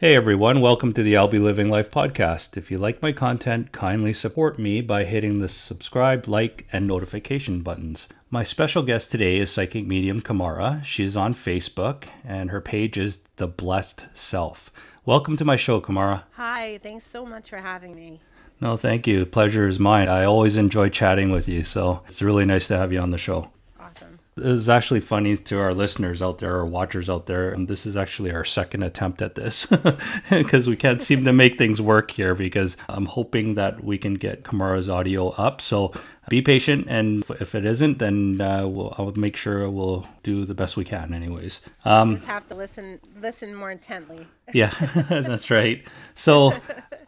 Hey everyone, welcome to the I'll Be Living Life podcast. If you like my content, kindly support me by hitting the subscribe, like, and notification buttons. My special guest today is psychic medium Kimara. She's on Facebook and her page is The Blessed Self. Welcome to my show, Kimara. Hi, thanks so much for having me. No, thank you. Pleasure is mine. I always enjoy chatting with you, so it's really nice to have you on the show. Awesome. It is actually funny to our listeners out there or watchers out there. And this is actually our second attempt at this because we can't seem to make things work here because I'm hoping that we can get Kimara's audio up. So be patient. And if it isn't, then I'll make sure we'll do the best we can anyways. Just have to listen more intently. Yeah, that's right. So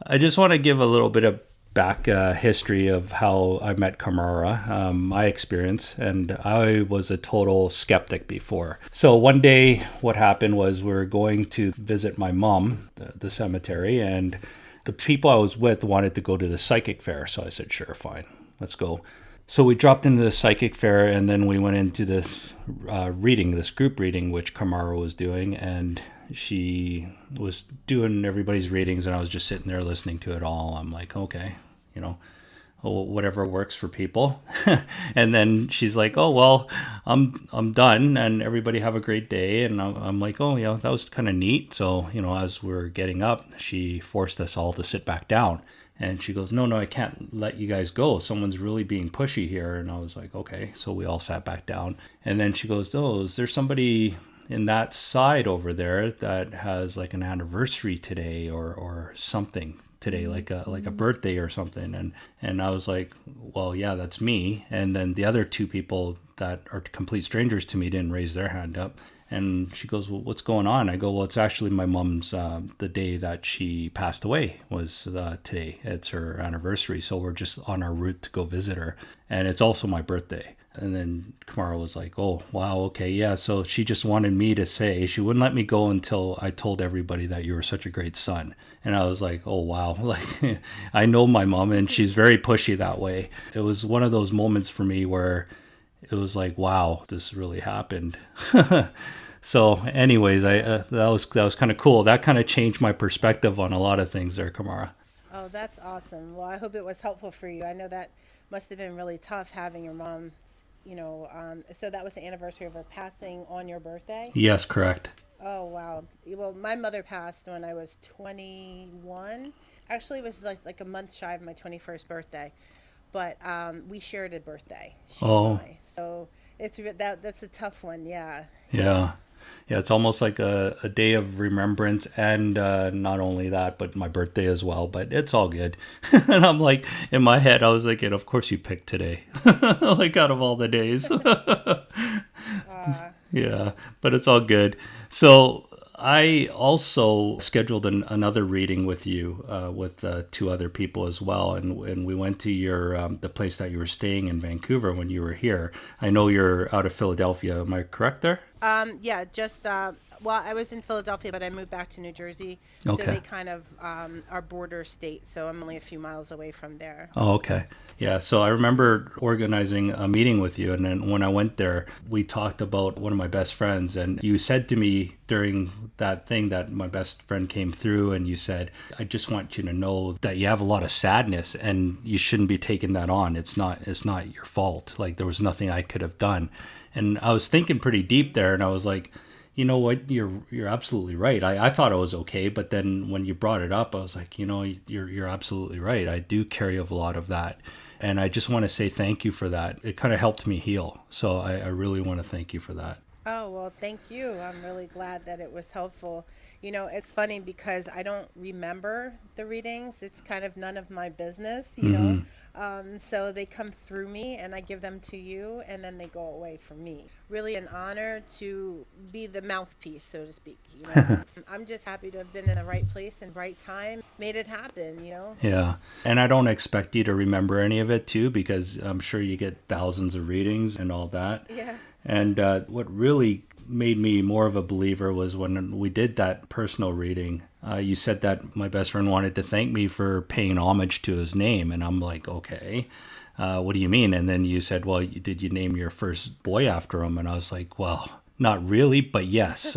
I just want to give a little bit of back history of how I met Kimara, my experience, and I was a total skeptic before. So one day what happened was we were going to visit my mom, the cemetery, and the people I was with wanted to go to the psychic fair. So I said, sure, fine, let's go. So we dropped into the psychic fair and then we went into this this group reading, which Kimara was doing, and she was doing everybody's readings and I was just sitting there listening to it all. I'm like, okay, whatever works for people. And then she's like, oh, well, I'm done and everybody have a great day. And I'm like, oh, yeah, that was kind of neat. So, as we're getting up, she forced us all to sit back down. And she goes, no, I can't let you guys go. Someone's really being pushy here. And I was like, okay. So we all sat back down. And then she goes, oh, is there somebody in that side over there that has like an anniversary today or something today, like a birthday or something? And I was like, well, yeah, that's me. And then the other two people that are complete strangers to me didn't raise their hand up. And she goes, well, what's going on? I go, well, it's actually my mom's, the day that she passed away was today. It's her anniversary. So we're just on our route to go visit her. And it's also my birthday. And then Kimara was like, oh, wow, okay, yeah. So she just wanted me to say, she wouldn't let me go until I told everybody that you were such a great son. And I was like, oh, wow. Like, I know my mom and she's very pushy that way. It was one of those moments for me where it was like, wow, this really happened. So anyways, that was kind of cool. That kind of changed my perspective on a lot of things there, Kimara. Oh, that's awesome. Well, I hope it was helpful for you. I know that must have been really tough having your mom, so that was the anniversary of her passing on your birthday? Yes, correct. Oh, wow. Well, my mother passed when I was 21. Actually, it was like a month shy of my 21st birthday. But we shared a birthday, she and I. So that's a tough one, yeah. Yeah. Yeah, it's almost like a day of remembrance and not only that, but my birthday as well. But it's all good. And I'm like, in my head, I was thinking, of course you picked today. Like out of all the days. Yeah, but it's all good. So I also scheduled another reading with you, with two other people as well, and we went to your the place that you were staying in Vancouver when you were here. I know you're out of Philadelphia. Am I correct there? Yeah, well, I was in Philadelphia, but I moved back to New Jersey. Okay. So they kind of are border state, so I'm only a few miles away from there. Oh, okay. Yeah, so I remember organizing a meeting with you, and then when I went there, we talked about one of my best friends, and you said to me during that thing that my best friend came through, and you said, I just want you to know that you have a lot of sadness, and you shouldn't be taking that on. It's not your fault. Like, there was nothing I could have done. And I was thinking pretty deep there, and I was like, you know what, you're absolutely right. I thought it was okay, but then when you brought it up, I was like, you're absolutely right. I do carry a lot of that. And I just want to say thank you for that. It kind of helped me heal. So I really want to thank you for that. Oh, well, thank you. I'm really glad that it was helpful. It's funny because I don't remember the readings. It's kind of none of my business, know. So they come through me and I give them to you and then they go away from me. Really an honor to be the mouthpiece, so to speak. I'm just happy to have been in the right place and right time, made it happen, Yeah. And I don't expect you to remember any of it too, because I'm sure you get thousands of readings and all that. Yeah. And what really made me more of a believer was when we did that personal reading. You said that my best friend wanted to thank me for paying homage to his name. And I'm like, okay, what do you mean? And then you said, well, did you name your first boy after him? And I was like, well, Not really, but yes,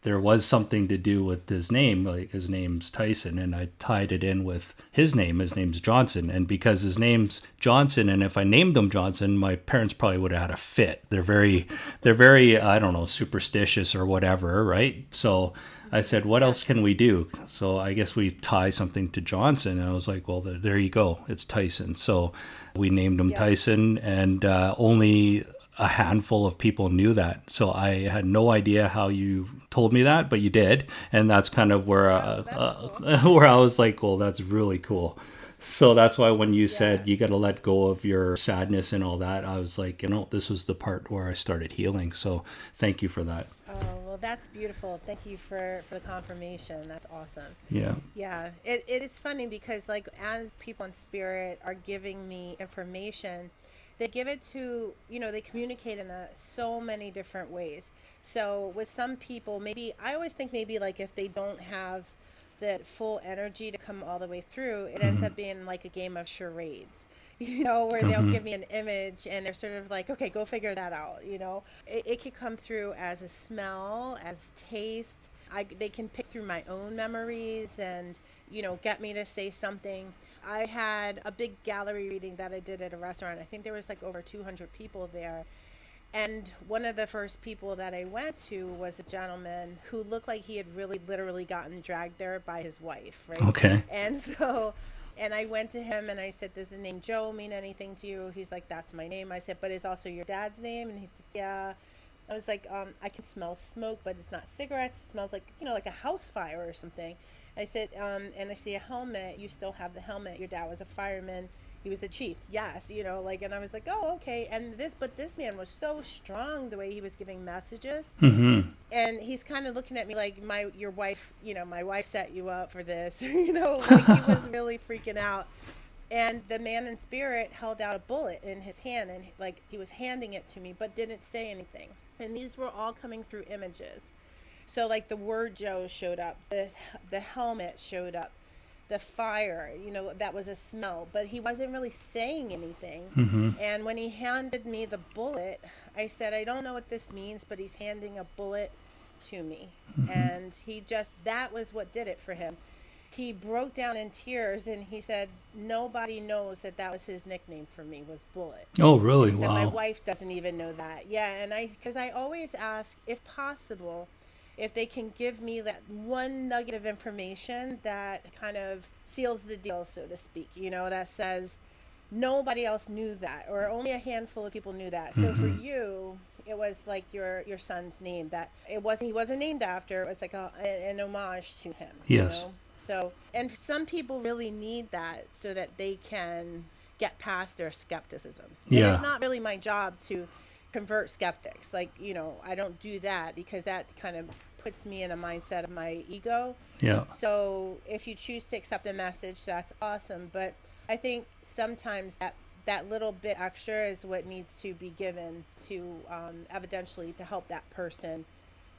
there was something to do with his name. Like his name's Tyson, and I tied it in with his name. His name's Johnson, and because his name's Johnson, and if I named him Johnson, my parents probably would have had a fit. They're very, I don't know, superstitious or whatever, right? So I said, what else can we do? So I guess we tie something to Johnson. And I was like, well, there you go. It's Tyson. So we named him Tyson, and only a handful of people knew that. So I had no idea how you told me that, but you did. And that's kind of where, cool. Where I was like, well, that's really cool. So that's why when you said you got to let go of your sadness and all that, I was like, this was the part where I started healing. So thank you for that. Oh, well, that's beautiful. Thank you for the confirmation. That's awesome. Yeah. Yeah. It is funny because, like, as people in spirit are giving me information, they give it to, they communicate in so many different ways. So with some people, maybe, I always think maybe like if they don't have that full energy to come all the way through, it ends up being like a game of charades, where they'll give me an image and they're sort of like, okay, go figure that out. It could come through as a smell, as taste. They can pick through my own memories and, get me to say something. I had a big gallery reading that I did at a restaurant. I think there was like over 200 people there. And one of the first people that I went to was a gentleman who looked like he had really literally gotten dragged there by his wife, right? Okay. And I went to him and I said, does the name Joe mean anything to you? He's like, that's my name. I said, but it's also your dad's name? And he's like, yeah. I was like, I can smell smoke, but it's not cigarettes. It smells like, like a house fire or something. I said, and I see a helmet. You still have the helmet. Your dad was a fireman. He was the chief. Yes, and I was like, oh, okay. And this man was so strong the way he was giving messages. Mm-hmm. And he's kind of looking at me like your wife, my wife set you up for this, like he was really freaking out. And the man in spirit held out a bullet in his hand and like he was handing it to me, but didn't say anything. And these were all coming through images. So like the word Joe showed up, the helmet showed up, the fire, that was a smell, but he wasn't really saying anything. Mm-hmm. And when he handed me the bullet, I said, I don't know what this means, but he's handing a bullet to me. Mm-hmm. And that was what did it for him. He broke down in tears and he said, nobody knows that was his nickname for me, was Bullet. Oh, really? He said, wow. My wife doesn't even know that. Yeah, and because I always ask, if possible, if they can give me that one nugget of information that kind of seals the deal, so to speak, that says nobody else knew that, or only a handful of people knew that. So for you, it was like your son's name that he wasn't named after. It was like an homage to him. Yes. So, and some people really need that so that they can get past their skepticism. Yeah. And it's not really my job to convert skeptics. Like, I don't do that because that kind of puts me in a mindset of my ego. Yeah. So if you choose to accept the message, that's awesome. But I think sometimes that little bit extra is what needs to be given to evidentially to help that person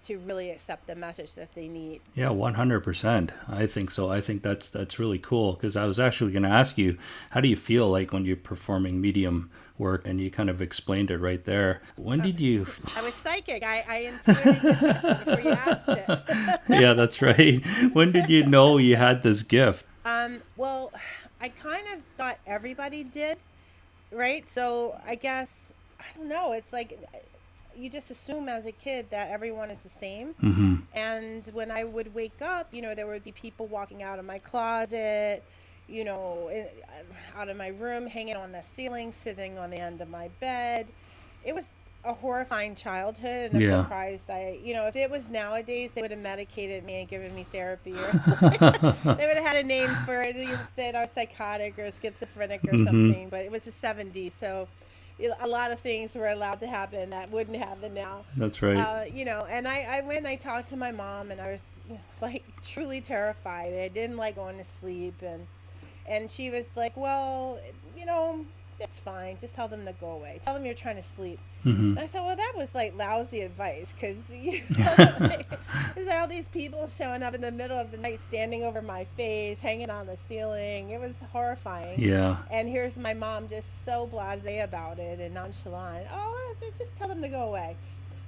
to really accept the message that they need. Yeah, 100%. I think so. I think that's really cool because I was actually going to ask you, how do you feel like when you're performing medium work? And you kind of explained it right there. When did you... I was psychic. I intuited your question before you asked it. Yeah, that's right. When did you know you had this gift? Well, I kind of thought everybody did, right? So I guess, I don't know. It's like... you just assume as a kid that everyone is the same. Mm-hmm. And when I would wake up, there would be people walking out of my closet, out of my room, hanging on the ceiling, sitting on the end of my bed. It was a horrifying childhood, and I'm surprised if it was nowadays, they would have medicated me and given me therapy, or they would have had a name for it. Instead, I was psychotic or schizophrenic or something, but it was the 70s, so a lot of things were allowed to happen that wouldn't happen now. That's right. And I went and I talked to my mom, and I was like truly terrified. I didn't like going to sleep, and she was like, well, it's fine. Just tell them to go away. Tell them you're trying to sleep. Mm-hmm. And I thought, well, that was like lousy advice because there's all these people showing up in the middle of the night, standing over my face, hanging on the ceiling. It was horrifying. Yeah. And here's my mom just so blasé about it and nonchalant. Oh, just tell them to go away.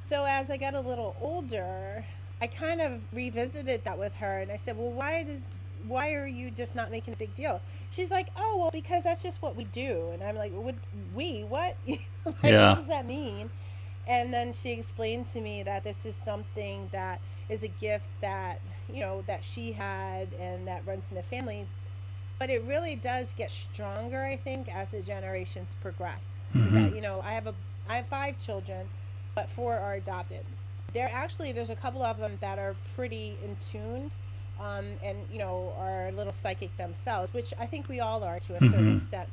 So as I got a little older, I kind of revisited that with her, and I said, "Well, why are you just not making a big deal?" She's like, "Oh, well, because that's just what we do." And I'm like, "Would we? What? Like, what Yeah. does that mean?" And then she explained to me that this is something that is a gift that, that she had and that runs in the family. But it really does get stronger, I think, as the generations progress. Because Hmm. I have 5 children, but 4 are adopted. There's a couple of them that are pretty in tuned, and are a little psychic themselves, which I think we all are to a certain Hmm. extent.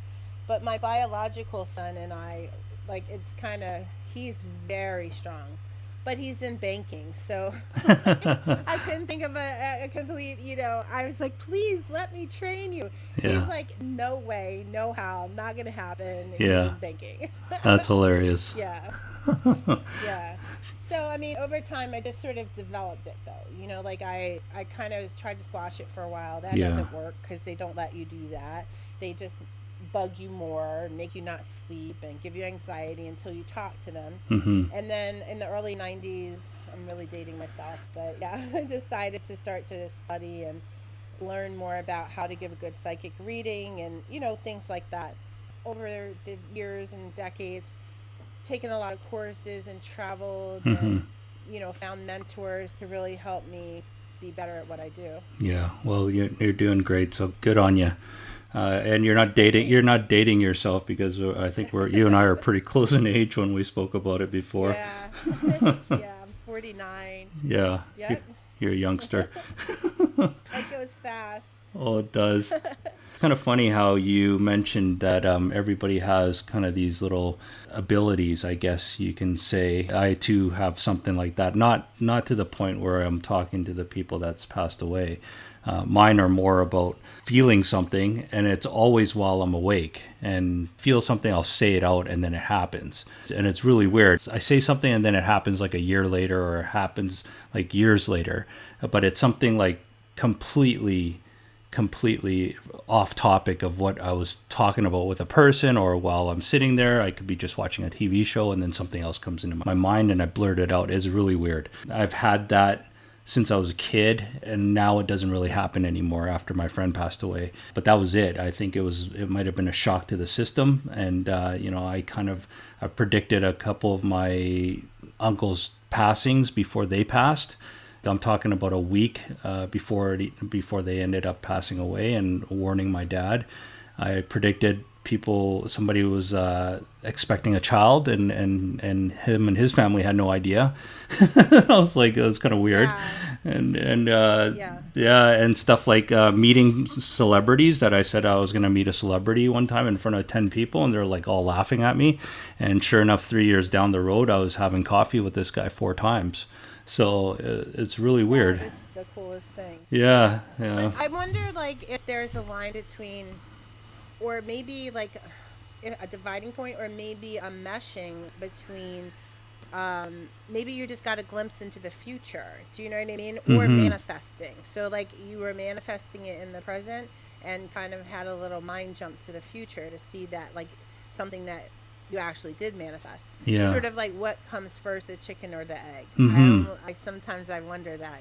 But my biological son and I, like, it's kind of he's very strong, but he's in banking, so like, I couldn't think of a complete. I was like, please let me train you. He's Yeah. like, no way, no how, not gonna happen. He's Yeah. in banking. That's hilarious. Yeah. Yeah. So, I mean, over time, I just sort of developed it, though. Like I kind of tried to squash it for a while. That Yeah. doesn't work because they don't let you do that. They just bug you more, make you not sleep, and give you anxiety until you talk to them. Hmm. And then in the early 90s, I'm really dating myself, but yeah, I decided to start to study and learn more about how to give a good psychic reading and, things like that. Over the years and decades, taken a lot of courses and traveled and Hmm. found mentors to really help me be better at what I do. Yeah. Well, you're doing great. So good on you. And you're not dating. You're Thanks. not dating yourself because I think you and I are pretty close in age when we spoke about it before. Yeah. Yeah, I'm 49. Yeah. You're, Yep. you're a youngster. It goes fast. Oh, it does. It's kind of funny how you mentioned that everybody has kind of these little abilities, I guess you can say. I too have something like that. Not to the point where I'm talking to the people that's passed away. Mine are more about feeling something, and it's always while I'm awake. And feel something, I'll say it out, and then it happens. And it's really weird. I say something, and then it happens like a year later, or it happens like years later. But it's something like completely off topic of what I was talking about with a person, or while I'm sitting there, I could be just watching a TV show and then something else comes into my mind and I blurt it out. It's really weird. I've had that since I was a kid, and now it doesn't really happen anymore after my friend passed away. But that was it. I think it might have been a shock to the system, and I predicted a couple of my uncles' passings before they passed. I'm talking about a week before they ended up passing away, and warning my dad. I predicted somebody was expecting a child, and him and his family had no idea. I was like, it was kind of weird, Yeah. and Yeah. yeah, and stuff like meeting celebrities. That I said I was going to meet a celebrity one time in front of 10 people, and they're like all laughing at me. And sure enough, 3 years down the road, I was having coffee with this guy 4 times. So it's really That weird. is the coolest thing. Yeah, But yeah. I wonder, like, if there's a line between, or maybe like a dividing point, or maybe a meshing between, maybe you just got a glimpse into the future. Do you know what I mean? Or Mm-hmm. manifesting. So, like, you were manifesting it in the present and kind of had a little mind jump to the future to see that, like, something that you actually did manifest. It's Yeah. sort of like, what comes first, the chicken or the egg? Mm-hmm. I sometimes I wonder that.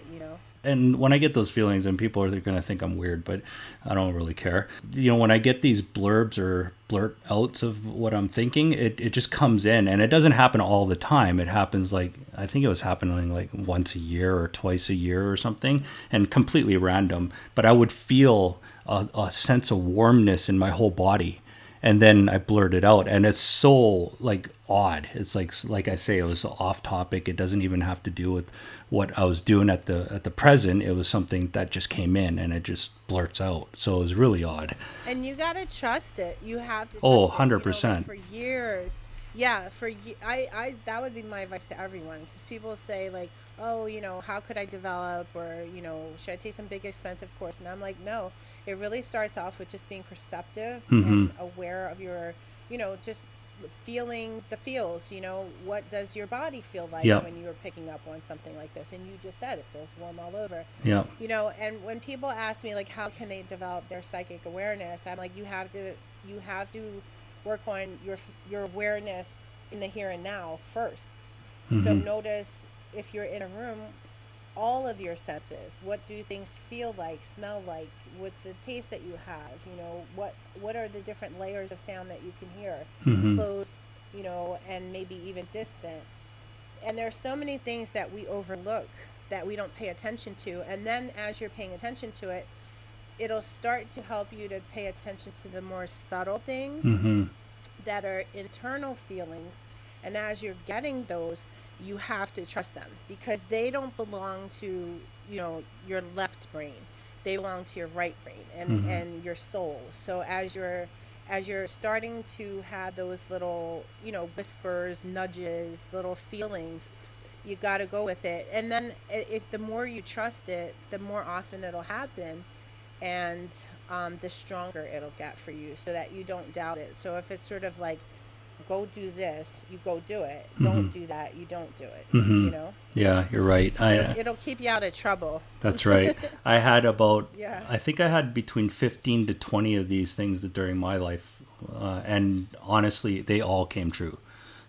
And when I get those feelings, and people are going to think I'm weird, but I don't really care. When I get these blurbs or blurt outs of what I'm thinking, it just comes in, and it doesn't happen all the time. It happens like, I think it was happening like once a year or twice a year or something, and completely random. But I would feel a sense of warmness in my whole body, and then I blurt it out, and it's so like odd. It's like I say, it was off topic. It doesn't even have to do with what I was doing at the present. It was something that just came in, and it just blurts out. So it was really odd. And you gotta trust it. You have to Oh, trust it. Like, 100%. for years. Yeah, I that would be my advice to everyone, because people say, like, oh, how could I develop, or should I take some big expensive course? And I'm like, no. It really starts off with just being perceptive Mm-hmm. and aware of your, just feeling the feels. What does your body feel like Yep. when you're picking up on something like this? And you just said it feels warm all over. Yep. And when people ask me, like, how can they develop their psychic awareness, I'm like, you have to work on your awareness in the here and now first. So notice if you're in a room, all of your senses. What do things feel like, smell like? What's the taste that you have? What are the different layers of sound that you can hear? Mm-hmm. Close, and maybe even distant. And there are so many things that we overlook, that we don't pay attention to. And then as you're paying attention to it, it'll start to help you to pay attention to the more subtle things Mm-hmm. that are internal feelings. And as you're getting those, you have to trust them, because they don't belong to, your left brain. They belong to your right brain and Mm-hmm. and your soul. So as you're starting to have those little, whispers, nudges, little feelings, you got to go with it. And then if the more you trust it, the more often it'll happen, and the stronger it'll get for you, so that you don't doubt it. So if it's sort of like, go do this, you go do it. Mm-hmm. Don't do that, you don't do it. Mm-hmm. Yeah, you're right. It'll keep you out of trouble. That's right. I had about, Yeah. I think I had between 15 to 20 of these things during my life. And honestly, they all came true.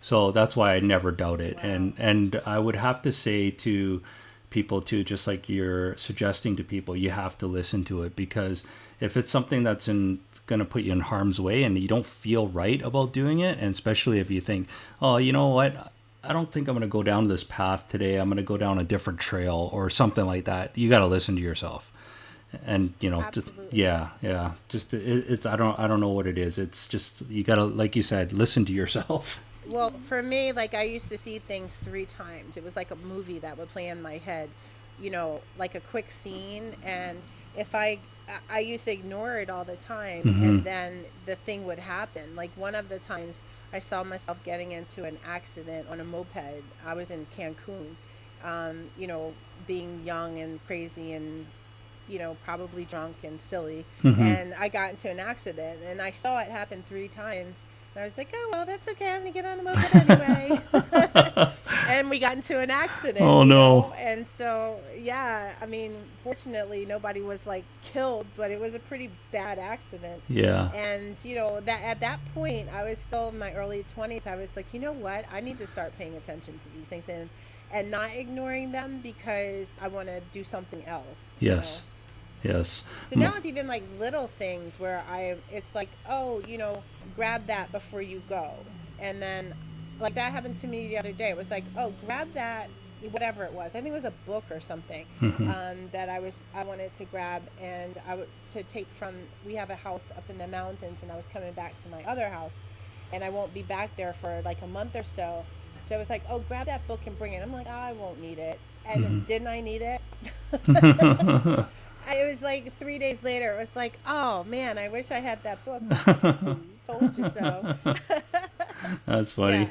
So that's why I never doubt it. Wow. And I would have to say to people too, just like you're suggesting to people, you have to listen to it, because if it's something that's going to put you in harm's way and you don't feel right about doing it, and especially if you think, oh, you know what, I don't think I'm going to go down this path today. I'm going to go down a different trail or something like that. You got to listen to yourself. And just Absolutely. yeah, just it's I don't know what it is. It's just you got to, like you said, listen to yourself. Well, for me, like, I used to see things 3 times. It was like a movie that would play in my head, like a quick scene. And if I used to ignore it all the time, Hmm. and then the thing would happen. Like, one of the times I saw myself getting into an accident on a moped. I was in Cancun, being young and crazy and, probably drunk and silly. Hmm. And I got into an accident, and I saw it happen 3 times. And I was like, oh, well, that's okay. I'm going to get on the moped anyway. And we got into an accident, Oh no. And so, yeah, I mean, fortunately, nobody was like killed, but it was a pretty bad accident. Yeah. And, that at that point, I was still in my early 20s. I was like, you know what? I need to start paying attention to these things, and not ignoring them, because I want to do something else. Yes. Yes. So now it's even like little things where it's like, oh, grab that before you go. And then, like, that happened to me the other day. It was like, oh, grab that, whatever it was. I think it was a book or something, Hmm. that I wanted to grab, and to take from, we have a house up in the mountains, and I was coming back to my other house, and I won't be back there for like a month or so. So it was like, oh, grab that book and bring it. I'm like, oh, I won't need it. And didn't I need it? It was like 3 days later. It was like, oh man, I wish I had that book. See, told you so. That's funny.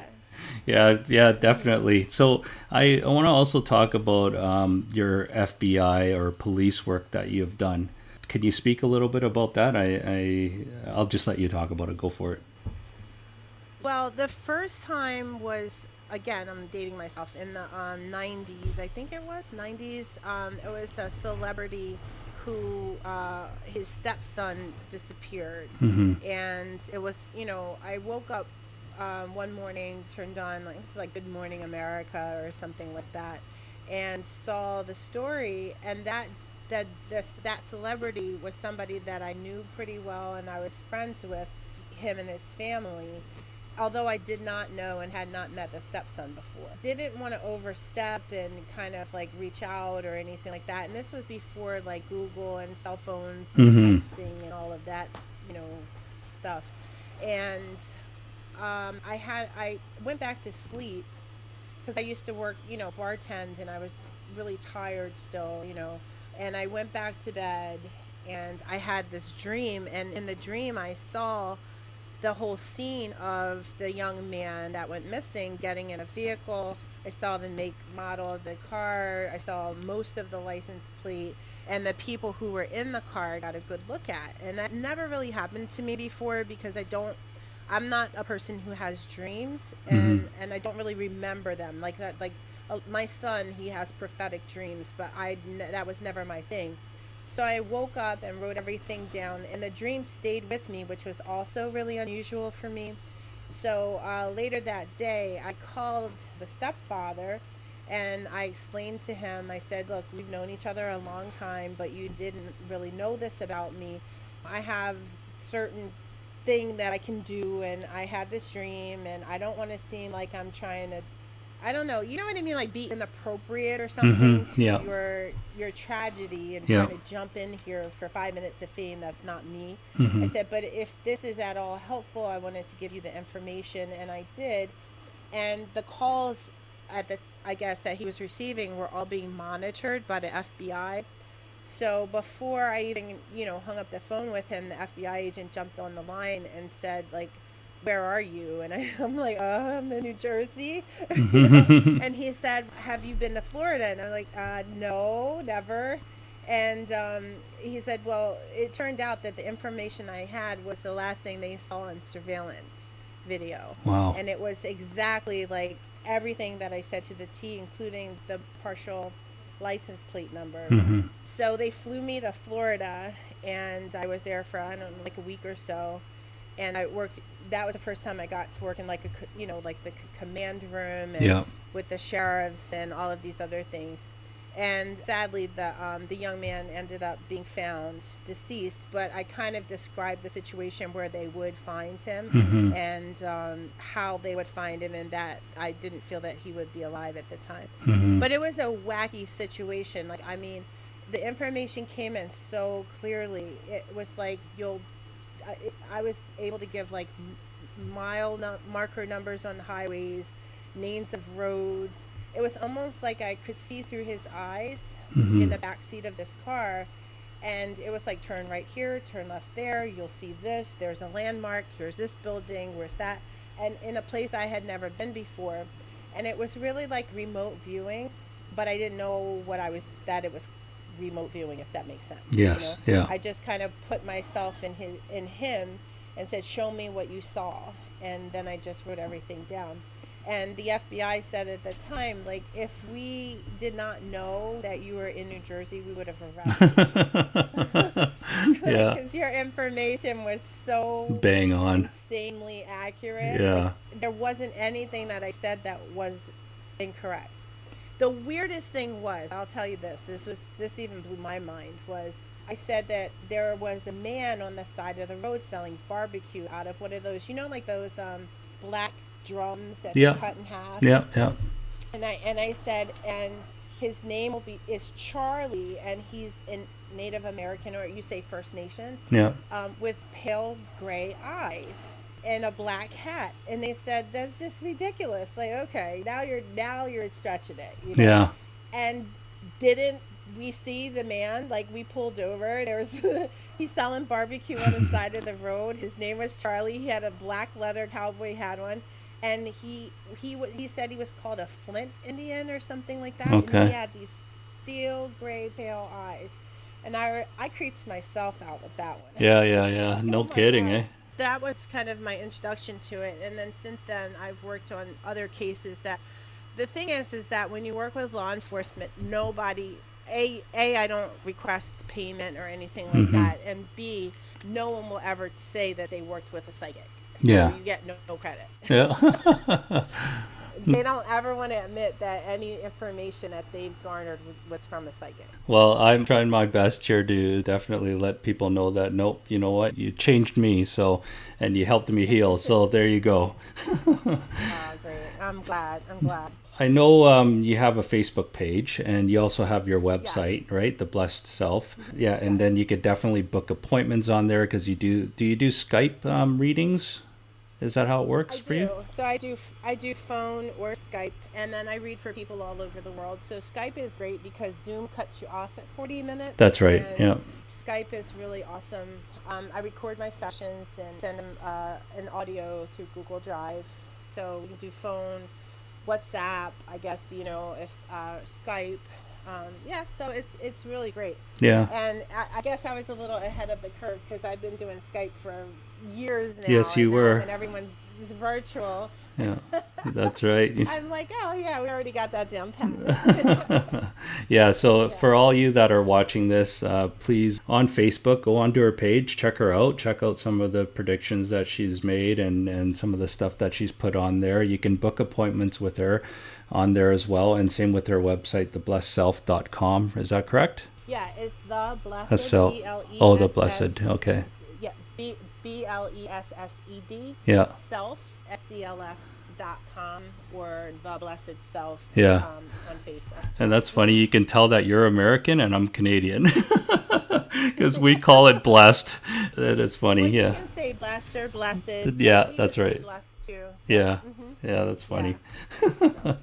Yeah. Yeah, yeah, definitely. So I want to also talk about your FBI or police work that you've done. Can you speak a little bit about that? I'll just let you talk about it. Go for it. Well, the first time was, again, I'm dating myself, in the 90s. I think it was 90s. It was a celebrity who, his stepson disappeared, Hmm. and it was, I woke up one morning, turned on, like, it's like Good Morning America or something like that, and saw the story. And that celebrity was somebody that I knew pretty well, and I was friends with him and his family, although I did not know and had not met the stepson before. Didn't want to overstep and kind of like reach out or anything like that. And this was before like Google and cell phones and Hmm. texting and all of that, you know, stuff. And I went back to sleep, because I used to work, bartend, and I was really tired still, And I went back to bed, and I had this dream, and in the dream I saw the whole scene of the young man that went missing getting in a vehicle. I saw the make, model of the car. I saw most of the license plate, and the people who were in the car I got a good look at. And that never really happened to me before, because I'm not a person who has dreams, Hmm. and I don't really remember them like that. Like, my son, he has prophetic dreams, but that was never my thing. So I woke up and wrote everything down, and the dream stayed with me, which was also really unusual for me. So later that day, I called the stepfather and I explained to him, I said, look, we've known each other a long time, but you didn't really know this about me. I have certain thing that I can do, and I had this dream, and I don't want to seem like I'm trying to, I don't know, you know what I mean, like be inappropriate or something to Yeah. your tragedy and Yeah. trying to jump in here for 5 minutes of fame. That's not me. I said, but if this is at all helpful, I wanted to give you the information, and I did. And the calls at the, I guess, that he was receiving were all being monitored by the FBI. So before I even, hung up the phone with him, the FBI agent jumped on the line and said, like, where are you? And I'm like, I'm in New Jersey, And he said, have you been to Florida? And I'm like, no, never. And he said, well, it turned out that the information I had was the last thing they saw in surveillance video. Wow. And it was exactly like everything that I said to the T, including the partial license plate number. So they flew me to Florida, and I was there for, I don't know, like a week or so. And I worked, that was the first time I got to work in like like the command room, and Yeah. with the sheriffs and all of these other things. And sadly, the young man ended up being found deceased. But I kind of described the situation where they would find him, and how they would find him, and that I didn't feel that he would be alive at the time. But it was a wacky situation. Like, I mean, the information came in so clearly. It was like I was able to give like marker numbers on highways, names of roads. It was almost like I could see through his eyes in the back seat of this car. And it was like, turn right here, turn left there, you'll see this, there's a landmark, here's this building, where's that? And in a place I had never been before. And it was really like remote viewing, but I didn't know that it was remote viewing, if that makes sense. Yes. Yeah. I just kind of put myself in him and said, show me what you saw. And then I just wrote everything down. And the FBI said at the time, like, if we did not know that you were in New Jersey, we would have arrested you. Yeah. Because your information was so Bang on. insanely accurate. Yeah. Like, there wasn't anything that I said that was incorrect. The weirdest thing was, I'll tell you this even blew my mind, was I said that there was a man on the side of the road selling barbecue out of one of those, like those black drums that Yeah. they cut in half. Yeah. Yeah. And I said, and his name is Charlie, and he's in Native American, or you say First Nations, Yeah. with pale gray eyes and a black hat. And they said, that's just ridiculous. Like, okay, now you're stretching it. Yeah. And didn't we see the man? Like, we pulled over. He's selling barbecue on the side of the road. His name was Charlie. He had a black leather cowboy hat on. And he said he was called a Flint Indian or something like that. Okay. And he had these steel gray pale eyes. And I creeped myself out with that one. Yeah. Yeah. Yeah. No Oh my kidding, gosh. eh? That was kind of my introduction to it. And then since then, I've worked on other cases. That the thing is that when you work with law enforcement, nobody, I don't request payment or anything like that. And B, no one will ever say that they worked with a psychic. So Yeah. you get no credit. Yeah. They don't ever want to admit that any information that they've garnered was from a psychic. Well, I'm trying my best here to definitely let people know that, nope, you know what, you changed me, and you helped me heal. So there you go. Great. I'm glad. I know you have a Facebook page, and you also have your website, right? The Blessed Self. Yeah, and then you could definitely book appointments on there, because you do you do Skype readings? Is that how it works for you? So I do phone or Skype, and then I read for people all over the world. So Skype is great because Zoom cuts you off at 40 minutes. That's right. And Yeah. Skype is really awesome. I record my sessions and send them an audio through Google Drive. So you can do phone, WhatsApp, I guess, if Skype. So it's really great. Yeah. And I guess I was a little ahead of the curve because I've been doing Skype for years now. Yes, you were. And everyone is virtual. Yeah, that's right. I'm like, oh yeah, we already got that down pat. Yeah, so Yeah. for all you that are watching this, please on Facebook, go onto her page, check her out, check out some of the predictions that she's made and some of the stuff that she's put on there. You can book appointments with her on there as well, and same with her website, theblessedself.com. Is that correct? Yeah, it's the A blessed self. Oh, the blessed. BLESS. Okay. Yeah, BLESSED Yeah. self SELF.com or the blessed self Yeah. on Facebook. And that's funny. You can tell that you're American and I'm Canadian because we call it blessed. That is funny. Well, you Yeah. can say blessed or blessed. Yeah, You that's could say right. blessed too. Yeah. Mm-hmm. Yeah, that's funny. Yeah.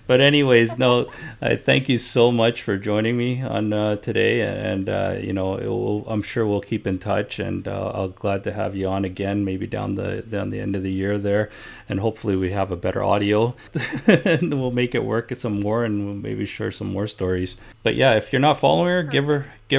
But anyways, no, I thank you so much for joining me on today, and I'm sure we'll keep in touch, and I'll glad to have you on again, maybe down the end of the year there, and hopefully we have a better audio, and we'll make it work some more, and we'll maybe share some more stories. But yeah, if you're not following her, give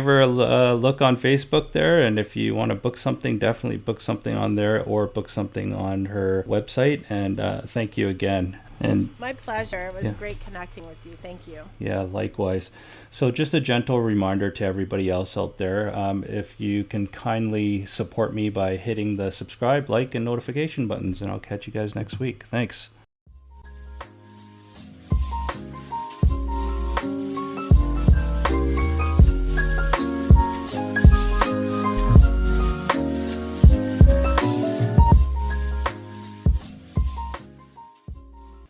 her a look on Facebook there, and if you want to book something, definitely book something on there or book something on her website. And thank you again. And My pleasure. It was Yeah. great connecting with you. Thank you. yeah, likewise. So just a gentle reminder to everybody else out there, if you can kindly support me by hitting the subscribe, like, and notification buttons, and I'll catch you guys next week. Thanks.